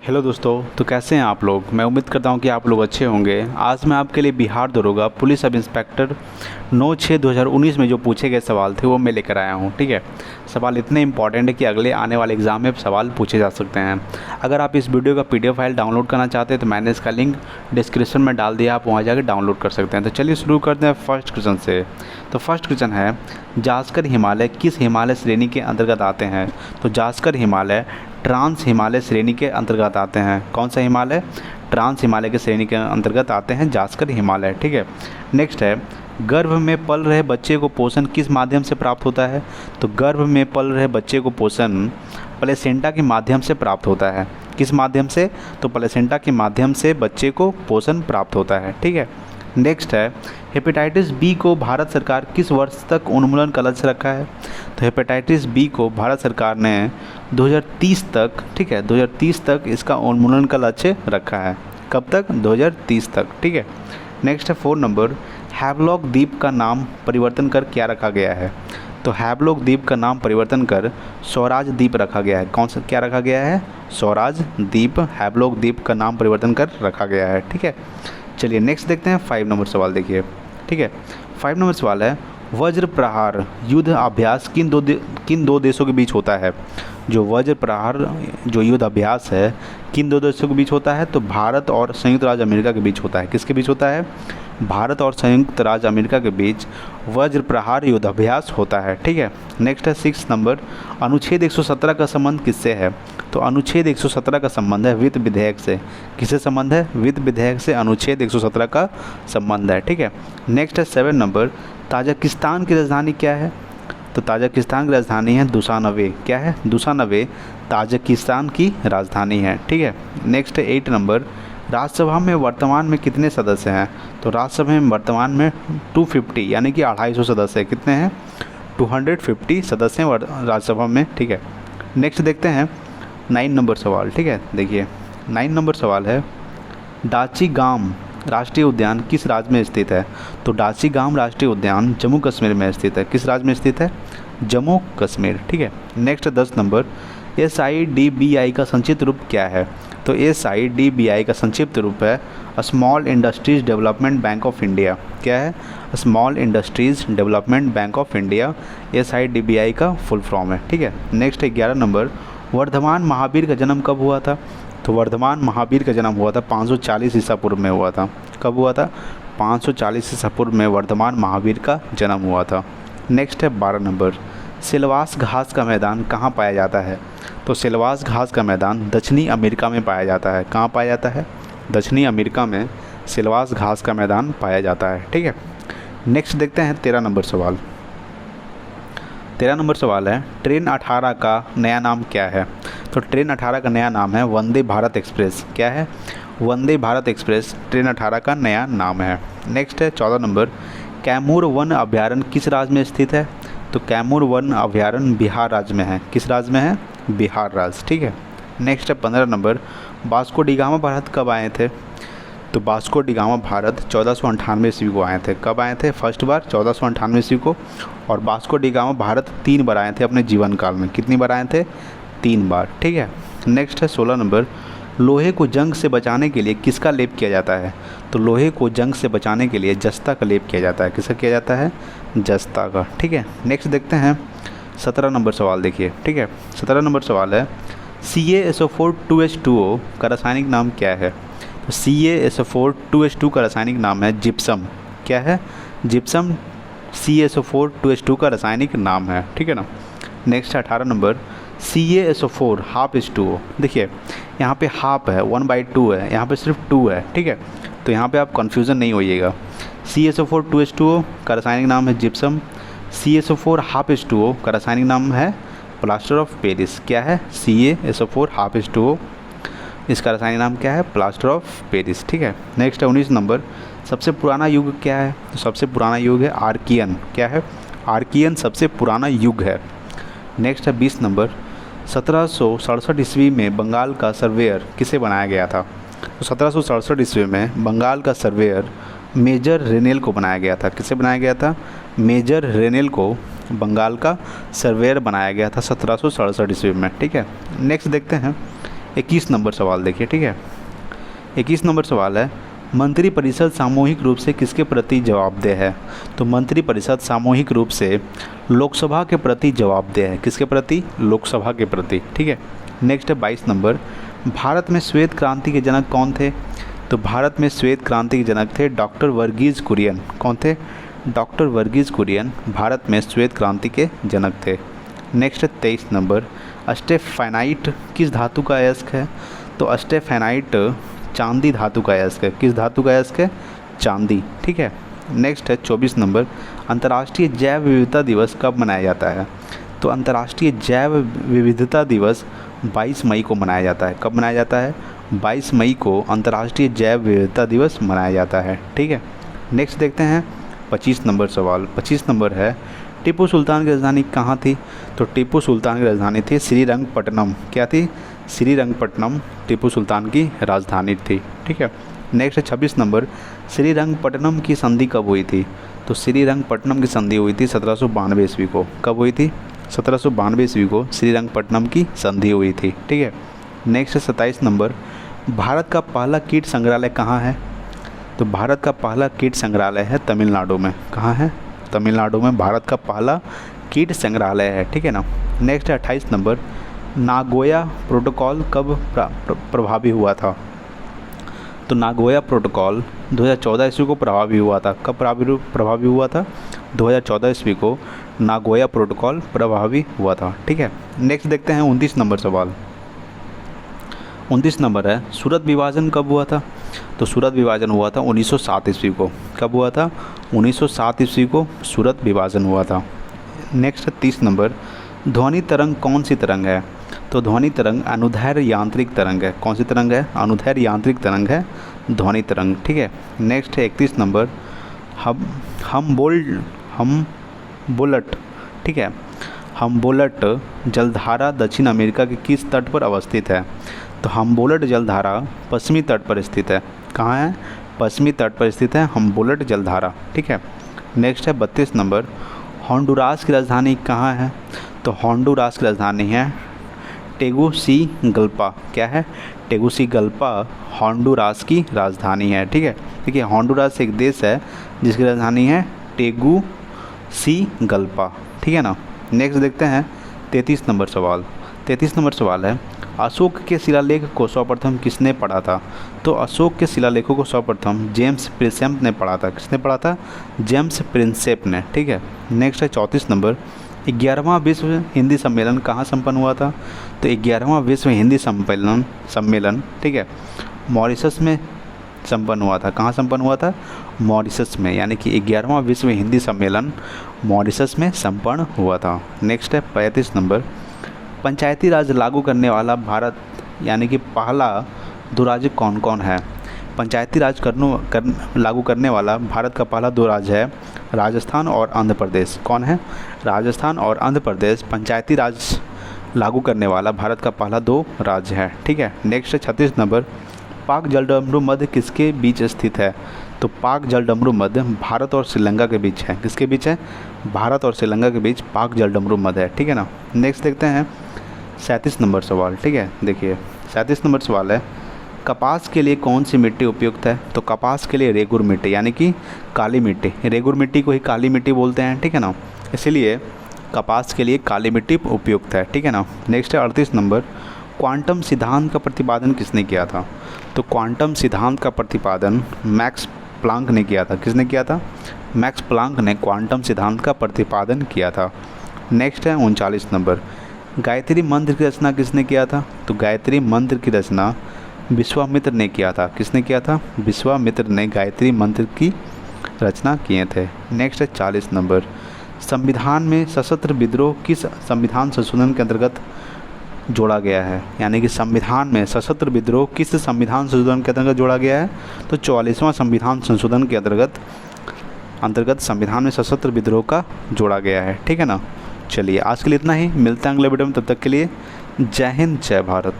Hello दोस्तों, तो कैसे हैं आप लोग। मैं उम्मीद करता हूं कि आप लोग अच्छे होंगे। आज मैं आपके लिए बिहार दरोगा पुलिस सब इंस्पेक्टर 9/6/2019 में जो पूछे गए सवाल थे वो मैं लेकर आया हूं। ठीक है, सवाल इतने इंपॉर्टेंट है कि अगले आने वाले एग्ज़ाम में सवाल पूछे जा सकते हैं। अगर आप इस वीडियो का PDF फाइल डाउनलोड करना चाहते हैं तो मैंने इसका लिंक डिस्क्रिप्शन में डाल दिया, आप वहाँ जाकर डाउनलोड कर सकते हैं। तो चलिए शुरू करते हैं फर्स्ट क्वेश्चन से। तो फर्स्ट क्वेश्चन है, जास्कर हिमालय किस हिमालय श्रेणी के अंतर्गत आते हैं। तो जास्कर हिमालय ट्रांस हिमालय श्रेणी के अंतर्गत आते हैं। कौन सा हिमालय? ट्रांस हिमालय के श्रेणी के अंतर्गत आते हैं जास्कर हिमालय। ठीक है, नेक्स्ट है, गर्भ में पल रहे बच्चे को पोषण किस माध्यम से प्राप्त होता है। तो गर्भ में पल रहे बच्चे को पोषण प्लेसेंटा के माध्यम से प्राप्त होता है। किस माध्यम से? तो प्लेसेंटा के माध्यम से बच्चे को पोषण प्राप्त होता है। ठीक है, नेक्स्ट है, हेपेटाइटिस बी को भारत सरकार किस वर्ष तक उन्मूलन का लक्ष्य रखा है। तो हेपेटाइटिस बी को भारत सरकार ने 2030 तक, ठीक है, 2030 तक इसका उन्मूलन का लक्ष्य रखा है। कब तक? 2030 तक। ठीक है, नेक्स्ट है 4 नंबर, हैवलॉक द्वीप का नाम परिवर्तन कर क्या रखा गया है। तो हैवलॉक द्वीप का नाम परिवर्तन कर स्वराज द्वीप रखा गया है। कौन सा क्या रखा गया है? स्वराज द्वीप, हैवलॉक द्वीप का नाम परिवर्तन कर रखा गया है। ठीक है, चलिए नेक्स्ट देखते हैं 5 नंबर सवाल। देखिए, ठीक है, 5 नंबर सवाल है, वज्र प्रहार युद्ध अभ्यास किन दो देशों के बीच होता है। जो वज्र प्रहार जो युद्ध अभ्यास है किन दो देशों के बीच होता है। तो भारत और संयुक्त राज्य अमेरिका के बीच होता है। किसके बीच होता है? भारत और संयुक्त राज्य अमेरिका के बीच वज्र प्रहार युद्ध अभ्यास होता है। ठीक है, नेक्स्ट है 6 नंबर, अनुच्छेद 117 का संबंध किससे है। तो अनुच्छेद 117 का संबंध है वित्त विधेयक से। किससे संबंध है? वित्त विधेयक से अनुच्छेद 117 का संबंध है। ठीक है, नेक्स्ट है 7 नंबर, ताजिकिस्तान की राजधानी क्या है। तो ताजिकिस्तान की राजधानी है दुशानबे। क्या है? दुशानबे ताजिकिस्तान की राजधानी है। ठीक है, नेक्स्ट है 8 नंबर, राज्यसभा में वर्तमान में कितने सदस्य हैं। तो राज्यसभा में वर्तमान में 250 यानी कि 250 सदस्य। कितने हैं? 250 सदस्य हैं राज्यसभा में। ठीक है, नेक्स्ट देखते हैं 9 नंबर सवाल। ठीक है, देखिए 9 नंबर सवाल है, डाचीगाम राष्ट्रीय उद्यान किस राज्य में स्थित है। तो डाचीगाम राष्ट्रीय उद्यान जम्मू कश्मीर में स्थित है। किस राज्य में स्थित है? जम्मू कश्मीर। ठीक है, नेक्स्ट 10 नंबर, SIDBI का संक्षिप्त रूप क्या है। तो SIDBI का संक्षिप्त रूप है small industries development bank of India. क्या है? Small industries development bank of India SIDBI का फुल फॉर्म है। ठीक है, नेक्स्ट 11 नंबर, वर्धमान महावीर का जन्म कब हुआ था। तो वर्धमान महावीर का जन्म हुआ था 540 ईसा पूर्व में हुआ था। कब हुआ था? 540 ईसा पूर्व में वर्धमान महावीर का जन्म हुआ था। नेक्स्ट है 12 नंबर, सिलवास घास का मैदान कहाँ पाया जाता है। तो सिलवास घास का मैदान दक्षिणी अमेरिका में पाया जाता है। कहाँ पाया जाता है? दक्षिणी अमेरिका में सिलवास घास का मैदान पाया जाता है। ठीक है, नेक्स्ट देखते हैं 13 नंबर सवाल। 13 नंबर सवाल है, ट्रेन 18 का नया नाम क्या है। तो ट्रेन 18 का नया नाम है वंदे भारत एक्सप्रेस। क्या है? वंदे भारत एक्सप्रेस ट्रेन 18 का नया नाम है। नेक्स्ट है 14 नंबर, कैमूर वन अभ्यारण्य किस राज्य में स्थित है। तो कैमूर वन अभ्यारण्य बिहार राज्य में है। किस राज्य में है? बिहार राज्य। ठीक है, नेक्स्ट है 15 number, Vasco D gamma Bharat कब आए थे। तो वास्को डी गामा भारत 1498 ईस्वी को आए थे। कब आए थे? फर्स्ट बार 1498 ईस्वी को। और वास्को डी गामा भारत 3 बार आए थे अपने जीवन काल में। कितनी बार आए थे? 3 बार। ठीक है, नेक्स्ट है 16 नंबर, लोहे को जंग से बचाने के लिए किसका लेप किया जाता है। तो लोहे को जंग से बचाने के लिए जस्ता का लेप किया जाता है। किसका किया जाता है? जस्ता का। ठीक है, नेक्स्ट देखते हैं 17 नंबर सवाल। देखिए, ठीक है, 17 नंबर सवाल है, CaSO4 2H2O का रासायनिक नाम क्या है। तो CaSO4 2H2 का रासायनिक नाम है जिप्सम। क्या है? जिप्सम CaSO4 2H2 का रासायनिक नाम है। ठीक है ना। Next 18 number, CaSO4 half H2O। देखिए यहाँ पे हाफ है, 1/2 है, यहाँ पे सिर्फ 2 है। ठीक है, तो यहाँ पे आप कन्फ्यूज़न नहीं होइएगा। CaSO4 2H2O का रासायनिक नाम है जिप्सम। CaSO4 हाफ H2O का रासायनिक नाम है प्लास्टर ऑफ पेरिस। क्या है? CaSO4 हाफ H2O, इसका रासायनिक नाम क्या है? Plaster of Paris. ठीक है, नेक्स्ट है 19 नंबर, सबसे पुराना युग क्या है। तो सबसे पुराना युग है आर्कियन। क्या है? आर्कियन सबसे पुराना युग है। नेक्स्ट है 20 नंबर, 1767 ईस्वी में बंगाल का सर्वेयर किसे बनाया गया था। तो 1767 ईस्वी में बंगाल का सर्वेयर मेजर रेनेल को बनाया गया था। किसे बनाया गया था? मेजर रेनेल को बंगाल का सर्वेयर बनाया गया था 1767 ईस्वी में। ठीक है, नेक्स्ट देखते हैं 21 नंबर सवाल देखिए, ठीक है। 21 नंबर सवाल है, मंत्रिपरिषद सामूहिक रूप से किसके प्रति जवाबदेह है? तो मंत्रिपरिषद सामूहिक रूप से लोकसभा के प्रति जवाबदेह है। किसके प्रति? लोकसभा के प्रति, ठीक है। नेक्स्ट है 22 नंबर, भारत में श्वेत क्रांति के जनक कौन थे? तो भारत में श्वेत क्रांति के जनक थे डॉक्टर वर्गीज कुरियन। कौन थे? डॉक्टर वर्गीज कुरियन भारत में श्वेत क्रांति के जनक थे। नेक्स्ट है 23 नंबर, स्टेफेनाइट किस धातु का अयस्क है? तो स्टेफेनाइट चांदी धातु का अयस्क है। किस धातु का अयस्क है? चांदी, ठीक है। नेक्स्ट है 24 नंबर, अंतर्राष्ट्रीय जैव विविधता दिवस कब मनाया जाता है? तो अंतर्राष्ट्रीय जैव विविधता दिवस 22 मई को मनाया जाता है। कब मनाया जाता है? 22 मई को अंतर्राष्ट्रीय जैव विविधता दिवस मनाया जाता है, ठीक है। नेक्स्ट देखते हैं 25 नंबर सवाल। 25 नंबर है, टीपू सुल्तान की राजधानी कहाँ थी? तो टीपू सुल्तान की राजधानी थी श्रीरंगपट्टनम। क्या थी? श्रीरंगपट्टनम टीपू सुल्तान की राजधानी थी, ठीक है। नेक्स्ट है 26 नंबर, श्रीरंगपट्टनम की संधि कब हुई थी? तो श्रीरंगपट्टनम की संधि हुई थी 1792 ईस्वी को। कब हुई थी? 1792 ईस्वी को श्रीरंगपट्टनम की संधि हुई थी, ठीक है। नेक्स्ट है 27 नंबर, भारत का पहला कीट संग्रहालय कहाँ है? तो भारत का पहला कीट संग्रहालय है तमिलनाडु में। कहाँ है? तमिलनाडु में भारत का पहला कीट संग्रहालय है, ठीक है ना। नेक्स्ट है 28 नंबर, नागोया प्रोटोकॉल कब प्रभावी हुआ था? तो नागोया प्रोटोकॉल 2014 ईस्वी को प्रभावी हुआ था। कब प्रभावी हुआ था? 2014 ईस्वी को नागोया प्रोटोकॉल प्रभावी हुआ था, ठीक है। नेक्स्ट देखते हैं 29 नंबर सवाल। 29 नंबर है, सूरत विभाजन कब हुआ था? तो सूरत विभाजन हुआ था 1907 ईस्वी को। कब हुआ था? 1907 ईस्वी को सूरत विभाजन हुआ था। नेक्स्ट है 30 नंबर, ध्वनि तरंग कौन सी तरंग है? तो ध्वनि तरंग अनुदैर्ध्य यांत्रिक तरंग है। कौन सी तरंग है? अनुदैर्ध्य यांत्रिक तरंग है ध्वनि तरंग, ठीक है। नेक्स्ट है 31 नंबर, हमबोल्ट, ठीक है। हमबोल्ट जलधारा दक्षिण अमेरिका के किस तट पर अवस्थित है? तो हमबोल्ट जलधारा पश्चिमी तट पर स्थित है। कहाँ है? पश्चिमी तट पर स्थित है हमबोल्ट जलधारा, ठीक है। नेक्स्ट है 32 नंबर, होंडुरास की राजधानी कहाँ है? तो होंडुरास की राजधानी है टेगुसिगल्पा। क्या है? टेगुसिगल्पा होंडुरास की राजधानी है, ठीक है। देखिए होंडुरास एक देश है जिसकी राजधानी है टेगुसिगल्पा, ठीक है ना। नेक्स्ट देखते हैं 33 नंबर सवाल। 33 नंबर सवाल है, अशोक के शिलालेख को सर्वप्रथम किसने पढ़ा था? तो अशोक के शिलालेखों को सर्वप्रथम जेम्स प्रिंसेप ने पढ़ा था। किसने पढ़ा था? जेम्स प्रिंसेप ने, ठीक है। नेक्स्ट है 34 नंबर, 11वां विश्व हिंदी सम्मेलन कहाँ संपन्न हुआ था? तो 11वां विश्व हिंदी सम्मेलन, ठीक है, मॉरिशस में संपन्न हुआ था। कहाँ संपन्न हुआ था? मॉरिशस में, यानी कि 11वां विश्व हिंदी सम्मेलन मॉरिशस में संपन्न हुआ था। नेक्स्ट है 35 नंबर, पंचायती राज लागू करने वाला भारत यानी कि पहला दो राज्य कौन कौन है? पंचायती राज लागू करने वाला भारत का पहला दो राज्य है राजस्थान और आंध्र प्रदेश। कौन है? राजस्थान और आंध्र प्रदेश पंचायती राज लागू करने वाला भारत का पहला दो राज्य है, ठीक है। नेक्स्ट है 36 नंबर, पाक जलडमरू मध्य किसके बीच स्थित है? तो पाक जलडमरू मध्य भारत और श्रीलंका के बीच है। किसके बीच है? भारत और श्रीलंका के बीच पाक जलडमरू मध्य है, ठीक है ना। नेक्स्ट देखते हैं 37 नंबर सवाल, ठीक है। देखिए 37 नंबर सवाल है, कपास के लिए कौन सी मिट्टी उपयुक्त है? तो कपास के लिए रेगुर मिट्टी यानी कि काली मिट्टी, रेगुर मिट्टी को ही काली मिट्टी बोलते हैं, ठीक है ना। इसलिए कपास के लिए काली मिट्टी उपयुक्त है, ठीक है ना। नेक्स्ट है 38 नंबर, क्वांटम सिद्धांत का प्रतिपादन किसने किया था? तो क्वांटम सिद्धांत का प्रतिपादन मैक्स प्लांक ने किया था। किसने किया था? मैक्स प्लांक ने क्वांटम सिद्धांत का प्रतिपादन किया था। नेक्स्ट है 39 नंबर, गायत्री मंत्र की रचना किसने किया था? तो गायत्री मंत्र की रचना विश्वामित्र ने किया था। किसने किया था? विश्वामित्र ने गायत्री मंत्र की रचना किए थे। नेक्स्ट है 40 नंबर, संविधान में सशस्त्र विद्रोह किस संविधान संशोधन के अंतर्गत जोड़ा गया है? यानी कि संविधान में सशस्त्र विद्रोह किस संविधान संशोधन के अंतर्गत जोड़ा गया है? तो 44वां संविधान संशोधन के अंतर्गत संविधान में सशस्त्र विद्रोह का जोड़ा गया है, ठीक है ना। चलिए आज के लिए इतना ही, मिलते हैं अगले वीडियो में, तब तक के लिए जय हिंद जय भारत।